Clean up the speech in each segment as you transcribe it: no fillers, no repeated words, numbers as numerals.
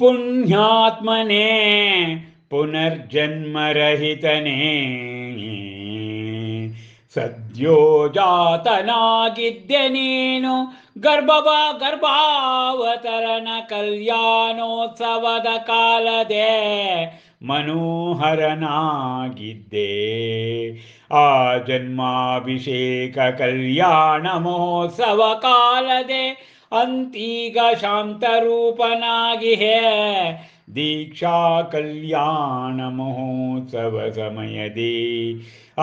ಪುಣ್ಯಾತ್ಮನೇ ಪುನರ್ಜನ್ಮರಹಿತನೇ ಸದ್ಯೋ ಜಾತನಾಗಿದ್ದೆ ನೀನು ಗರ್ಭಾವತರಣ ಕಲ್ಯಾಣೋತ್ಸವದ ಕಾಲದೆ ಮನೋಹರನಾಗಿದ್ದೆ. ಆ ಜನ್ಮಾಭಿಷೇಕ ಕಲ್ಯಾಣ ಮಹೋತ್ಸವ ಕಾಲದೆ ಅಂತೀಗ ಶಾಂತರೂಪನಾಗಿ ಹೇ ದೀಕ್ಷಾ ಕಲ್ಯಾಣ ಮಹೋತ್ಸವ ಸಮಯದಿ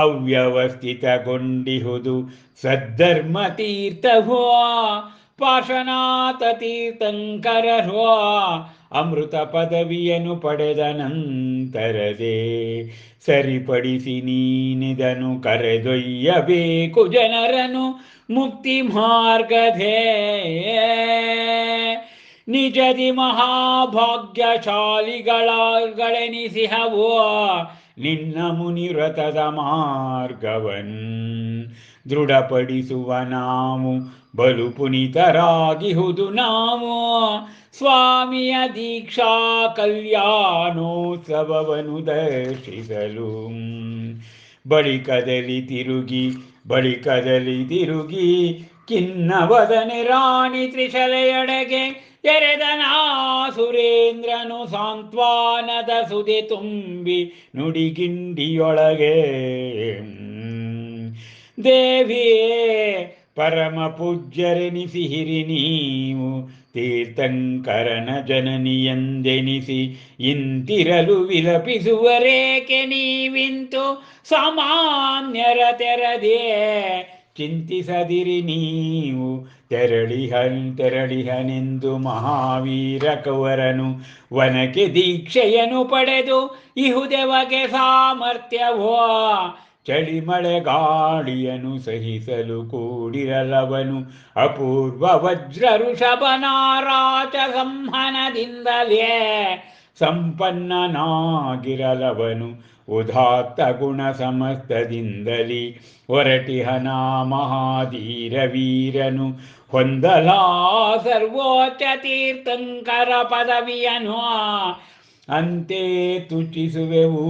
ಅವ್ಯವಸ್ಥಿತಗೊಂಡಿಹುದು ಸದ್ಧರ್ಮ ತೀರ್ಥವೋ ಪಾರ್ಶ್ವನಾಥ ತೀರ್ಥಂಕರರೋ ಅಮೃತ ಪದವಿಯನ್ನು ಪಡೆದ ನಂತರದೇ ಸರಿಪಡಿಸಿ ನೀನಿದನು ಕರೆದೊಯ್ಯಬೇಕು ಜನರನ್ನು ಮುಕ್ತಿ ಮಾರ್ಗದೇ. ನಿಜದಿ ಮಹಾಭಾಗ್ಯಶಾಲಿಗಳೆನಿಸಿಹವೋ ನಿನ್ನ ಮುನಿವ್ರತದ ಮಾರ್ಗವನ್ ದೃಢಪಡಿಸುವ ನಾವು ಬಲು ಪುನೀತರಾಗಿಹುದು ನಾವು ಸ್ವಾಮಿಯ ದೀಕ್ಷಾ ಕಲ್ಯಾಣೋತ್ಸವವನ್ನು ದರ್ಶಿಸಲು. ಬಳಿಕದಲ್ಲಿ ತಿರುಗಿ ಕಿನ್ನವದನೆ ರಾಣಿ ತ್ರಿಶಲೆಯೊಳಗೆ ಎರೆದನಾ ಸುರೇಂದ್ರನು ಸಾಂತ್ವಾನದ ಸುದೆ ತುಂಬಿ ನುಡಿಗಿಂಡಿಯೊಳಗೆ. ದೇವಿಯೇ ಪರಮ ಪೂಜ್ಯರೆನಿಸಿಹಿರಿ ನೀವು ತೀರ್ಥಂಕರನ ಜನನಿಯಂದೆನಿಸಿ ಇಂತಿರಲು ವಿಲಪಿಸುವರೇಕೆ ನೀವಿಂತು ಸಾಮಾನ್ಯರ ತೆರದೇ ಚಿಂತಿಸದಿರಿ ನೀವು ತೆರಳಿಹನೆಂದು ಮಹಾವೀರ ಕವರನು ವನಕ್ಕೆ ದೀಕ್ಷೆಯನ್ನು ಪಡೆದು ಇಹುದೆವಗೆ ಸಾಮರ್ಥ್ಯವೋ ಚಳಿಮಳೆ ಗಾಳಿಯನ್ನು ಸಹಿಸಲು ಕೂಡಿರಲವನು ಅಪೂರ್ವ ವಜ್ರ ಋಷಭನಾರಾಚ ಸಂಹನದಿಂದಲೇ ಸಂಪನ್ನನಾಗಿರಲವನು ಉದಾತ್ತ ಗುಣ ಸಮಸ್ತದಿಂದಲೇ ಹೊರಟಿಹನ ಮಹಾಧೀರ ವೀರನು ಹೊಂದಲಾ ಸರ್ವೋಚ್ಚ ತೀರ್ಥಂಕರ ಪದವಿಯನು ಅಂತೆ ತುಚಿಸುವೆವು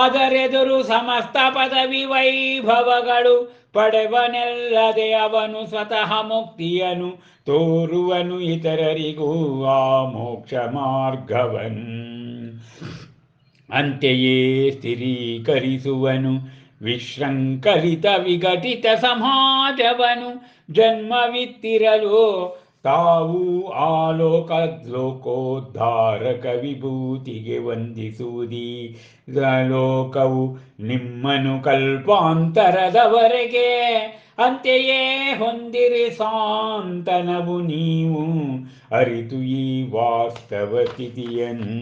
ಅದರೆದುರು ಸಮಸ್ತ ಪದವಿ ವೈಭವಗಳು ಪಡೆವನೆಲ್ಲದೆ ಅವನು ಸ್ವತಃ ಮುಕ್ತಿಯನು ತೋರುವನು ಇತರರಿಗೂ ಆ ಮೋಕ್ಷ ಮಾರ್ಗವನ್ ಅಂತೆಯೇ ಸ್ಥಿರೀಕರಿಸುವನು ವಿಶೃಂಖಲಿತ ವಿಘಟಿತ ಸಮಾಜವನು ಜನ್ಮವಿತ್ತಿರಲು ತಾವು ಲೋಕೋದ್ಧಾರಕ ವಿಭೂತಿಗೆ ವಂದಿಸುವುದಿ ಲೋಕವು ನಿಮ್ಮನು ಕಲ್ಪಾಂತರದವರೆಗೆ ಅಂತೆಯೇ ಹೊಂದಿರಿ ಸಾಂತನವು ನೀವು ಅರಿತು ಈ ವಾಸ್ತವ ಸ್ಥಿತಿಯನ್ನು.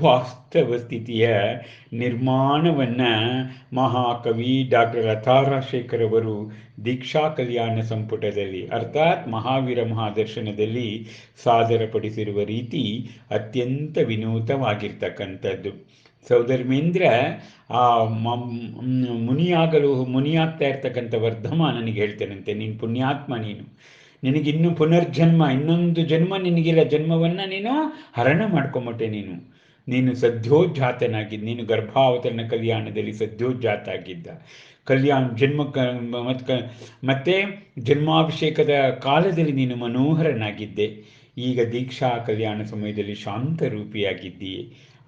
ವಾಸ್ತವ ಸ್ಥಿತಿಯ ನಿರ್ಮಾಣವನ್ನು ಮಹಾಕವಿ ಡಾಕ್ಟರ್ ಲತಾ ರಾಜಶೇಖರ್ ಅವರು ದೀಕ್ಷಾ ಕಲ್ಯಾಣ ಸಂಪುಟದಲ್ಲಿ ಅರ್ಥಾತ್ ಮಹಾವೀರ ಮಹಾದರ್ಶನದಲ್ಲಿ ಸಾದರಪಡಿಸಿರುವ ರೀತಿ ಅತ್ಯಂತ ವಿನೂತವಾಗಿರ್ತಕ್ಕಂಥದ್ದು. ಸೌಧರ್ಮೇಂದ್ರ ಆ ಮುನಿಯಾಗ್ತಾ ಇರ್ತಕ್ಕಂಥ ವರ್ಧಮ ನನಗೆ ಹೇಳ್ತೇನಂತೆ, ನೀನು ಪುಣ್ಯಾತ್ಮ, ನಿನಗಿನ್ನೂ ಪುನರ್ಜನ್ಮ, ಇನ್ನೊಂದು ಜನ್ಮ ನಿನಗಿಲ್ಲ, ಜನ್ಮವನ್ನು ನೀನು ಹರಣ ಮಾಡ್ಕೊಂಬಿಟ್ಟೆ. ನೀನು ಸದ್ಯೋಜಾತನಾಗಿದ್ದ, ನೀನು ಗರ್ಭಾವತರಣ ಕಲ್ಯಾಣದಲ್ಲಿ ಸದ್ಯೋಜಾತ ಆಗಿದ್ದ, ಮತ್ತೆ ಜನ್ಮಾಭಿಷೇಕದ ಕಾಲದಲ್ಲಿ ನೀನು ಮನೋಹರನಾಗಿದ್ದೆ. ಈಗ ದೀಕ್ಷಾ ಕಲ್ಯಾಣ ಸಮಯದಲ್ಲಿ ಶಾಂತರೂಪಿಯಾಗಿದ್ದೀಯೆ.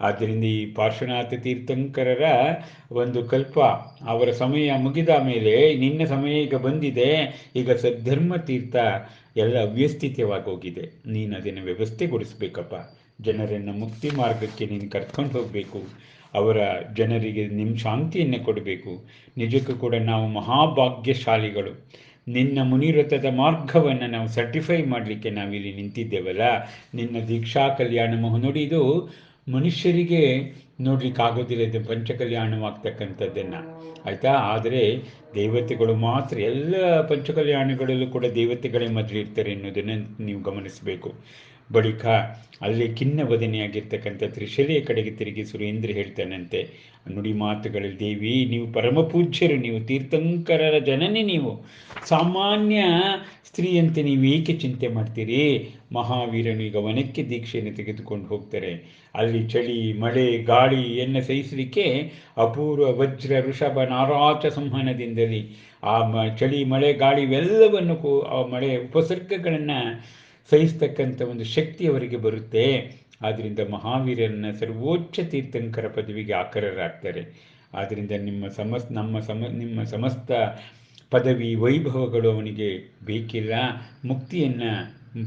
ಆದ್ದರಿಂದ ಈ ಪಾರ್ಶ್ವನಾಥ ತೀರ್ಥಂಕರರ ಒಂದು ಕಲ್ಪ, ಅವರ ಸಮಯ ಮುಗಿದ ಮೇಲೆ ನಿನ್ನ ಸಮಯ ಈಗ ಬಂದಿದೆ, ಈಗ ಸದ್ಧರ್ಮ ತೀರ್ಥ ಎಲ್ಲ ಅವ್ಯಸ್ಥಿತವಾಗಿ ಹೋಗಿದೆ, ನೀನು ಅದನ್ನು ವ್ಯವಸ್ಥೆಗೊಳಿಸ್ಬೇಕಪ್ಪ. ಜನರನ್ನು ಮುಕ್ತಿ ಮಾರ್ಗಕ್ಕೆ ನೀನು ಕರ್ಕೊಂಡು ಹೋಗಬೇಕು, ಅವರ ಜನರಿಗೆ ನಿಮ್ಮ ಶಾಂತಿಯನ್ನು ಕೊಡಬೇಕು. ನಿಜಕ್ಕೂ ಕೂಡ ನಾವು ಮಹಾಭಾಗ್ಯಶಾಲಿಗಳು. ನಿನ್ನ ಮುನಿವ್ರತದ ಮಾರ್ಗವನ್ನು ನಾವು ಸರ್ಟಿಫೈ ಮಾಡಲಿಕ್ಕೆ ನಾವಿಲ್ಲಿ ನಿಂತಿದ್ದೇವಲ್ಲ. ನಿನ್ನ ದೀಕ್ಷಾ ಕಲ್ಯಾಣ ನೋಡಿ, ಇದು ಮನುಷ್ಯರಿಗೆ ನೋಡ್ಲಿಕ್ಕಾಗೋದಿಲ್ಲ, ಇದು ಪಂಚಕಲ್ಯಾಣವಾಗ್ತಕ್ಕಂಥದ್ದನ್ನು, ಆಯಿತಾ. ಆದರೆ ದೇವತೆಗಳು ಮಾತ್ರ, ಎಲ್ಲ ಪಂಚಕಲ್ಯಾಣಗಳಲ್ಲೂ ಕೂಡ ದೇವತೆಗಳೇ ಮೊದಲಿರ್ತಾರೆ ಎನ್ನುವುದನ್ನು ನೀವು ಗಮನಿಸಬೇಕು. ಬಳಿಕ ಅಲ್ಲಿ ಖಿನ್ನವದನೆಯಾಗಿರ್ತಕ್ಕಂಥ ತ್ರಿಶಲೆಯ ಕಡೆಗೆ ತಿರುಗಿ ಸುರೇಂದ್ರ ಹೇಳ್ತಾನಂತೆ, ನುಡಿ ಮಾತುಗಳಲ್ಲಿ, ದೇವಿ ನೀವು ಪರಮ ಪೂಜ್ಯರು, ನೀವು ತೀರ್ಥಂಕರರ ಜನನಿ, ನೀವು ಸಾಮಾನ್ಯ ಸ್ತ್ರೀಯಂತೆ ನೀವು ಏಕೆ ಚಿಂತೆ ಮಾಡ್ತೀರಿ? ಮಹಾವೀರನು ಈಗ ವನಕ್ಕೆ ದೀಕ್ಷೆಯನ್ನು ತೆಗೆದುಕೊಂಡು ಹೋಗ್ತಾರೆ. ಅಲ್ಲಿ ಚಳಿ ಮಳೆ ಗಾಳಿಯನ್ನು ಸಹಿಸಲಿಕ್ಕೆ ಅಪೂರ್ವ ವಜ್ರ ಋಷಭ ನಾರಾಚ ಸಂವಹನದಿಂದಲೇ ಆ ಚಳಿ ಮಳೆ ಗಾಳಿ ಇವೆಲ್ಲವನ್ನು ಆ ಮಳೆ ಉಪಸರ್ಗಗಳನ್ನು ಸಹಿಸ್ತಕ್ಕಂಥ ಒಂದು ಶಕ್ತಿ ಅವರಿಗೆ ಬರುತ್ತೆ. ಆದ್ದರಿಂದ ಮಹಾವೀರನ ಸರ್ವೋಚ್ಚ ತೀರ್ಥಂಕರ ಪದವಿಗೆ ಆಕರರಾಗ್ತಾರೆ. ಆದ್ದರಿಂದ ನಿಮ್ಮ ಸಮಸ್ತ ಪದವಿ ವೈಭವಗಳು ಅವನಿಗೆ ಬೇಕಿಲ್ಲ, ಮುಕ್ತಿಯನ್ನು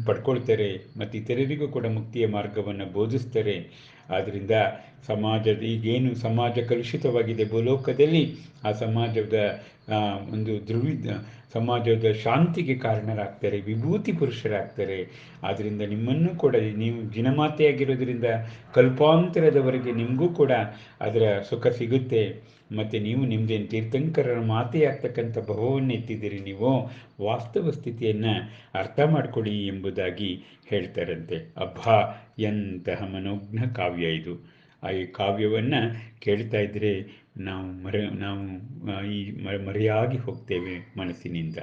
ಪಡ್ಕೊಳ್ತಾರೆ ಮತ್ತು ಇತರರಿಗೂ ಕೂಡ ಮುಕ್ತಿಯ ಮಾರ್ಗವನ್ನು ಬೋಧಿಸ್ತಾರೆ. ಆದ್ದರಿಂದ ಈಗೇನು ಸಮಾಜ ಕಲುಷಿತವಾಗಿದೆ ಭೂಲೋಕದಲ್ಲಿ, ಆ ಸಮಾಜದ ಒಂದು ಸಮಾಜದ ಶಾಂತಿಗೆ ಕಾರಣರಾಗ್ತಾರೆ, ವಿಭೂತಿ ಪುರುಷರಾಗ್ತಾರೆ. ಆದ್ದರಿಂದ ನಿಮ್ಮನ್ನು ಕೂಡ, ನೀವು ಜಿನಮಾತೆಯಾಗಿರೋದ್ರಿಂದ ಕಲ್ಪಾಂತರದವರೆಗೆ ನಿಮಗೂ ಕೂಡ ಅದರ ಸುಖ ಸಿಗುತ್ತೆ. ಮತ್ತು ನೀವು ನಿಮ್ಮದೇನು ತೀರ್ಥಂಕರರ ಮಾತೆಯಾಗ್ತಕ್ಕಂಥ ಭಾವವನ್ನು ಎತ್ತಿದ್ದೀರಿ, ನೀವು ವಾಸ್ತವ ಸ್ಥಿತಿಯನ್ನು ಅರ್ಥ ಮಾಡಿಕೊಡಿ ಎಂಬುದಾಗಿ ಹೇಳ್ತಾರಂತೆ. ಅಬ್ಬಾ, ಎಂತಹ ಮನೋಜ್ಞ ಕಾವ್ಯ ಇದು. ಈ ಕಾವ್ಯವನ್ನು ಕೇಳ್ತಾ ಇದ್ದರೆ ನಾವು ಮರೆಯಾಗಿ ಹೋಗ್ತೇವೆ ಮನಸ್ಸಿನಿಂದ.